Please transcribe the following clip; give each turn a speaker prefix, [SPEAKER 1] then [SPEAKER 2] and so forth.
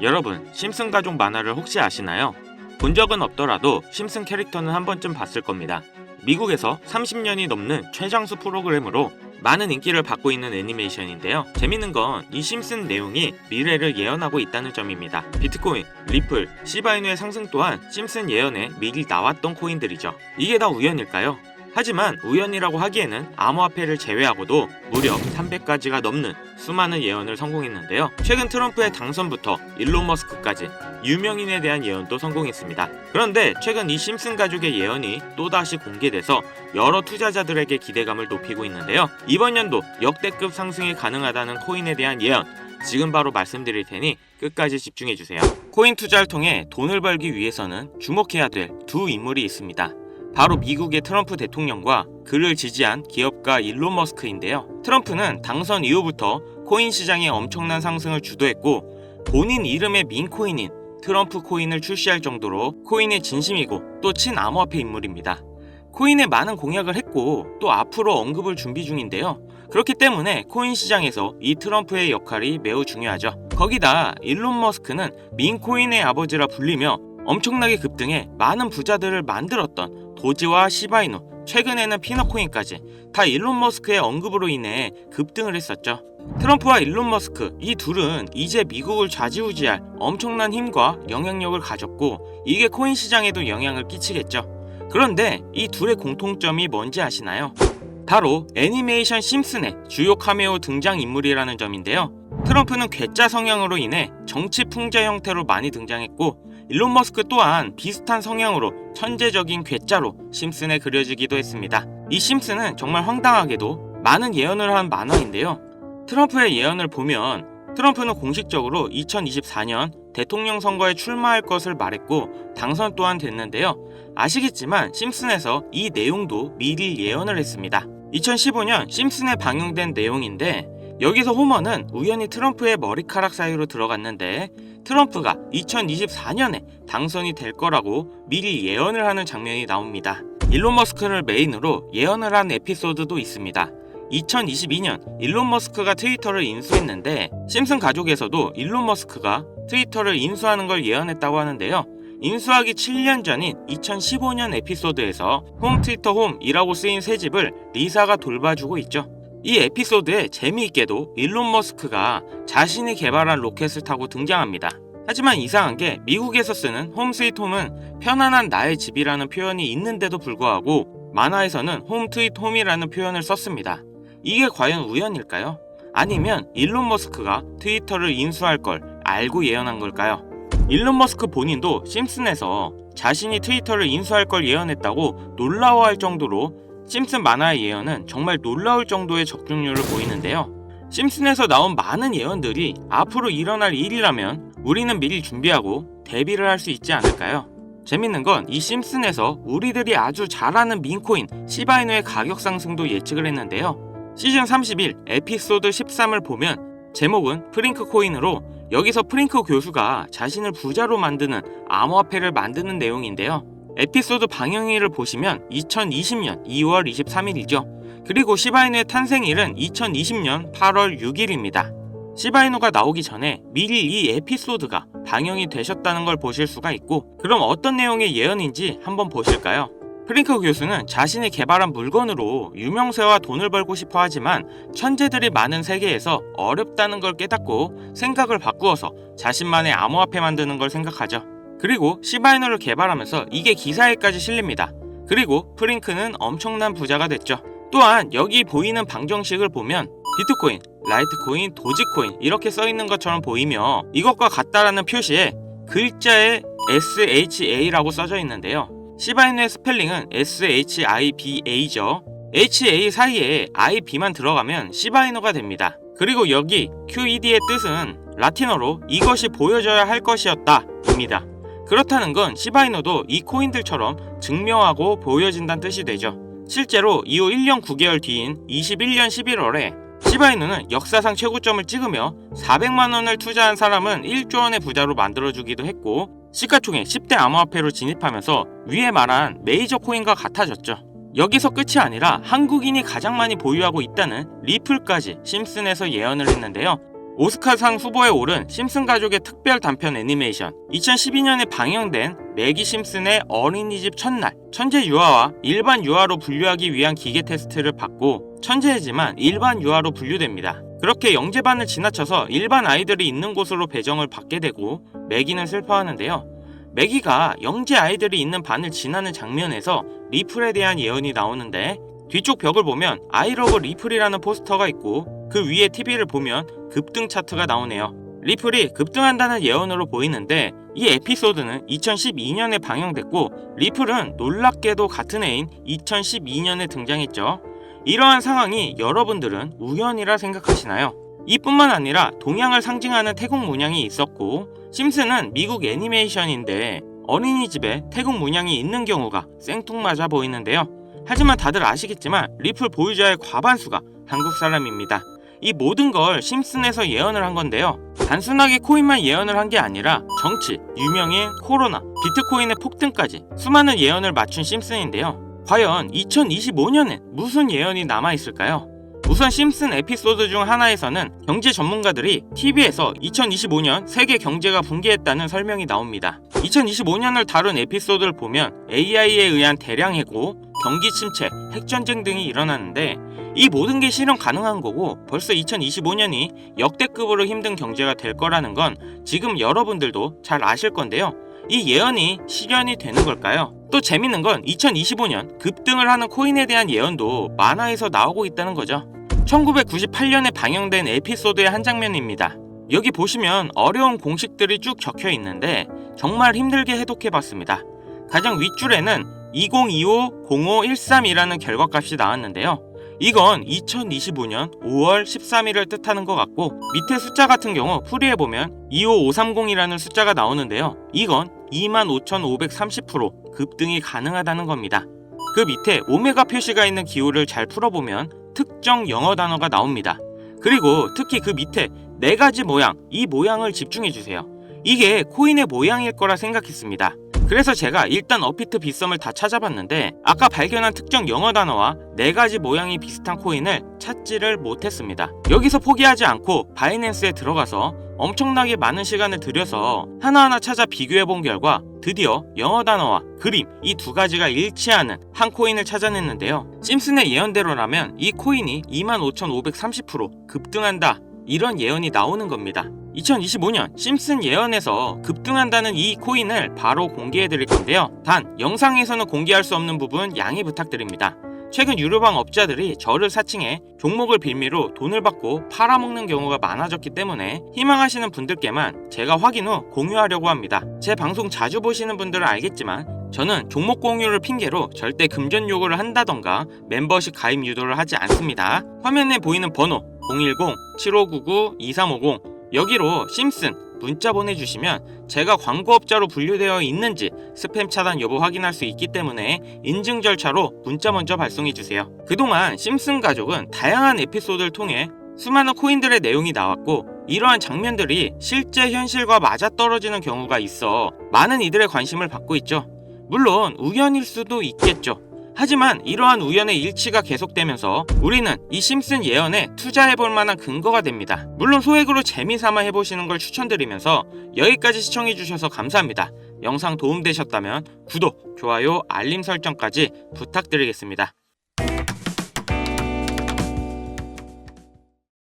[SPEAKER 1] 여러분, 심슨 가족 만화를 혹시 아시나요? 본 적은 없더라도 심슨 캐릭터는 한 번쯤 봤을 겁니다. 미국에서 30년이 넘는 최장수 프로그램으로 많은 인기를 받고 있는 애니메이션인데요. 재밌는 건 이 심슨 내용이 미래를 예언하고 있다는 점입니다. 비트코인, 리플, 시바이누의 상승 또한 심슨 예언에 미리 나왔던 코인들이죠. 이게 다 우연일까요? 하지만 우연이라고 하기에는 암호화폐를 제외하고도 무려 300가지가 넘는 수많은 예언을 성공했는데요. 최근 트럼프의 당선부터 일론 머스크까지 유명인에 대한 예언도 성공했습니다. 그런데 최근 이 심슨 가족의 예언이 또다시 공개돼서 여러 투자자들에게 기대감을 높이고 있는데요. 이번 연도 역대급 상승이 가능하다는 코인에 대한 예언, 지금 바로 말씀드릴 테니 끝까지 집중해주세요. 코인 투자를 통해 돈을 벌기 위해서는 주목해야 될 두 인물이 있습니다. 바로 미국의 트럼프 대통령과 그를 지지한 기업가 일론 머스크인데요. 트럼프는 당선 이후부터 코인 시장의 엄청난 상승을 주도했고 본인 이름의 밈코인인 트럼프 코인을 출시할 정도로 코인의 진심이고 또 친암호화폐 인물입니다. 코인에 많은 공약을 했고 또 앞으로 언급을 준비 중인데요. 그렇기 때문에 코인 시장에서 이 트럼프의 역할이 매우 중요하죠. 거기다 일론 머스크는 밈코인의 아버지라 불리며 엄청나게 급등해 많은 부자들을 만들었던 도지와 시바이누, 최근에는 피너코인까지 다 일론 머스크의 언급으로 인해 급등을 했었죠. 트럼프와 일론 머스크 이 둘은 이제 미국을 좌지우지할 엄청난 힘과 영향력을 가졌고 이게 코인 시장에도 영향을 끼치겠죠. 그런데 이 둘의 공통점이 뭔지 아시나요? 바로 애니메이션 심슨의 주요 카메오 등장인물이라는 점인데요. 트럼프는 괴짜 성향으로 인해 정치 풍자 형태로 많이 등장했고 일론 머스크 또한 비슷한 성향으로 천재적인 괴짜로 심슨에 그려지기도 했습니다. 이 심슨은 정말 황당하게도 많은 예언을 한 만화인데요. 트럼프의 예언을 보면 트럼프는 공식적으로 2024년 대통령 선거에 출마할 것을 말했고 당선 또한 됐는데요. 아시겠지만 심슨에서 이 내용도 미리 예언을 했습니다. 2015년 심슨에 방영된 내용인데 여기서 호머는 우연히 트럼프의 머리카락 사이로 들어갔는데 트럼프가 2024년에 당선이 될 거라고 미리 예언을 하는 장면이 나옵니다. 일론 머스크를 메인으로 예언을 한 에피소드도 있습니다. 2022년 일론 머스크가 트위터를 인수했는데 심슨 가족에서도 일론 머스크가 트위터를 인수하는 걸 예언했다고 하는데요. 인수하기 7년 전인 2015년 에피소드에서 홈 트위터 홈이라고 쓰인 새 집을 리사가 돌봐주고 있죠. 이 에피소드에 재미있게도 일론 머스크가 자신이 개발한 로켓을 타고 등장합니다. 하지만 이상한 게 미국에서 쓰는 홈 스위트 홈은 편안한 나의 집이라는 표현이 있는데도 불구하고 만화에서는 홈 트윗 홈이라는 표현을 썼습니다. 이게 과연 우연일까요? 아니면 일론 머스크가 트위터를 인수할 걸 알고 예언한 걸까요? 일론 머스크 본인도 심슨에서 자신이 트위터를 인수할 걸 예언했다고 놀라워할 정도로 심슨 만화의 예언은 정말 놀라울 정도의 적중률을 보이는데요. 심슨에서 나온 많은 예언들이 앞으로 일어날 일이라면 우리는 미리 준비하고 대비를 할 수 있지 않을까요? 재밌는 건 이 심슨에서 우리들이 아주 잘 아는 밈코인 시바이누의 가격 상승도 예측을 했는데요. 시즌 31 에피소드 13을 보면 제목은 프링크 코인으로 여기서 프링크 교수가 자신을 부자로 만드는 암호화폐를 만드는 내용인데요. 에피소드 방영일을 보시면 2020년 2월 23일이죠. 그리고 시바이누의 탄생일은 2020년 8월 6일입니다. 시바이누가 나오기 전에 미리 이 에피소드가 방영이 되셨다는 걸 보실 수가 있고 그럼 어떤 내용의 예언인지 한번 보실까요? 프링크 교수는 자신이 개발한 물건으로 유명세와 돈을 벌고 싶어 하지만 천재들이 많은 세계에서 어렵다는 걸 깨닫고 생각을 바꾸어서 자신만의 암호화폐 만드는 걸 생각하죠. 그리고 시바이누를 개발하면서 이게 기사에까지 실립니다. 그리고 프링크는 엄청난 부자가 됐죠. 또한 여기 보이는 방정식을 보면 비트코인, 라이트코인, 도지코인 이렇게 써있는 것처럼 보이며 이것과 같다라는 표시에 글자에 SHA라고 써져 있는데요. 시바이누의 스펠링은 SHIBA죠. HA 사이에 IB만 들어가면 시바이누가 됩니다. 그리고 여기 QED의 뜻은 라틴어로 이것이 보여져야 할 것이었다 입니다. 그렇다는 건 시바이누도 이 코인들처럼 증명하고 보여진다는 뜻이 되죠. 실제로 이후 1년 9개월 뒤인 21년 11월에 시바이누는 역사상 최고점을 찍으며 400만원을 투자한 사람은 1조 원의 부자로 만들어주기도 했고 시가총액 10대 암호화폐로 진입하면서 위에 말한 메이저 코인과 같아졌죠. 여기서 끝이 아니라 한국인이 가장 많이 보유하고 있다는 리플까지 심슨에서 예언을 했는데요. 오스카상 후보에 오른 심슨 가족의 특별 단편 애니메이션, 2012년에 방영된 매기 심슨의 어린이집 첫날, 천재 유아와 일반 유아로 분류하기 위한 기계 테스트를 받고 천재이지만 일반 유아로 분류됩니다. 그렇게 영재반을 지나쳐서 일반 아이들이 있는 곳으로 배정을 받게 되고 매기는 슬퍼하는데요. 매기가 영재 아이들이 있는 반을 지나는 장면에서 리플에 대한 예언이 나오는데, 뒤쪽 벽을 보면 I love 리플이라는 포스터가 있고 그 위에 TV를 보면 급등 차트가 나오네요. 리플이 급등한다는 예언으로 보이는데, 이 에피소드는 2012년에 방영됐고 리플은 놀랍게도 같은 해인 2012년에 등장했죠. 이러한 상황이 여러분들은 우연이라 생각하시나요? 이뿐만 아니라 동양을 상징하는 태국 문양이 있었고, 심슨은 미국 애니메이션인데 어린이집에 태국 문양이 있는 경우가 생뚱맞아 보이는데요. 하지만 다들 아시겠지만 리플 보유자의 과반수가 한국 사람입니다. 이 모든 걸 심슨에서 예언을 한 건데요. 단순하게 코인만 예언을 한 게 아니라 정치, 유명인, 코로나, 비트코인의 폭등까지 수많은 예언을 맞춘 심슨인데요. 과연 2025년엔 무슨 예언이 남아있을까요? 우선 심슨 에피소드 중 하나에서는 경제 전문가들이 TV에서 2025년 세계 경제가 붕괴했다는 설명이 나옵니다. 2025년을 다룬 에피소드를 보면 AI에 의한 대량 해고, 경기 침체, 핵전쟁 등이 일어나는데, 이 모든 게 실현 가능한 거고 벌써 2025년이 역대급으로 힘든 경제가 될 거라는 건 지금 여러분들도 잘 아실 건데요. 이 예언이 실현이 되는 걸까요? 또 재밌는 건 2025년 급등을 하는 코인에 대한 예언도 만화에서 나오고 있다는 거죠. 1998년에 방영된 에피소드의 한 장면입니다. 여기 보시면 어려운 공식들이 쭉 적혀 있는데 정말 힘들게 해독해봤습니다. 가장 윗줄에는 2025-0513이라는 결과값이 나왔는데요. 이건 2025년 5월 13일을 뜻하는 것 같고, 밑에 숫자 같은 경우 풀이해보면 25530이라는 숫자가 나오는데요. 이건 25,530% 급등이 가능하다는 겁니다. 그 밑에 오메가 표시가 있는 기호를 잘 풀어보면 특정 영어 단어가 나옵니다. 그리고 특히 그 밑에 4가지 모양, 이 모양을 집중해주세요. 이게 코인의 모양일 거라 생각했습니다. 그래서 제가 일단 업비트 빗썸을 다 찾아봤는데 아까 발견한 특정 영어 단어와 4가지 모양이 비슷한 코인을 찾지를 못했습니다. 여기서 포기하지 않고 바이낸스에 들어가서 엄청나게 많은 시간을 들여서 하나하나 찾아 비교해본 결과 드디어 영어 단어와 그림, 이 2가지가 일치하는 한 코인을 찾아냈는데요. 심슨의 예언대로라면 이 코인이 25,530% 급등한다, 이런 예언이 나오는 겁니다. 2025년 심슨 예언에서 급등한다는 이 코인을 바로 공개해드릴 건데요. 단 영상에서는 공개할 수 없는 부분 양해 부탁드립니다. 최근 유료방 업자들이 저를 사칭해 종목을 빌미로 돈을 받고 팔아먹는 경우가 많아졌기 때문에 희망하시는 분들께만 제가 확인 후 공유하려고 합니다. 제 방송 자주 보시는 분들은 알겠지만 저는 종목 공유를 핑계로 절대 금전 요구를 한다던가 멤버십 가입 유도를 하지 않습니다. 화면에 보이는 번호 010-7599-2350 여기로 심슨 문자 보내주시면 제가 광고업자로 분류되어 있는지 스팸 차단 여부 확인할 수 있기 때문에 인증 절차로 문자 먼저 발송해주세요. 그동안 심슨 가족은 다양한 에피소드를 통해 수많은 코인들의 내용이 나왔고, 이러한 장면들이 실제 현실과 맞아떨어지는 경우가 있어 많은 이들의 관심을 받고 있죠. 물론 우연일 수도 있겠죠. 하지만 이러한 우연의 일치가 계속되면서 우리는 이 심슨 예언에 투자해볼 만한 근거가 됩니다. 물론 소액으로 재미삼아 해보시는 걸 추천드리면서 여기까지 시청해주셔서 감사합니다. 영상 도움되셨다면 구독, 좋아요, 알림 설정까지 부탁드리겠습니다.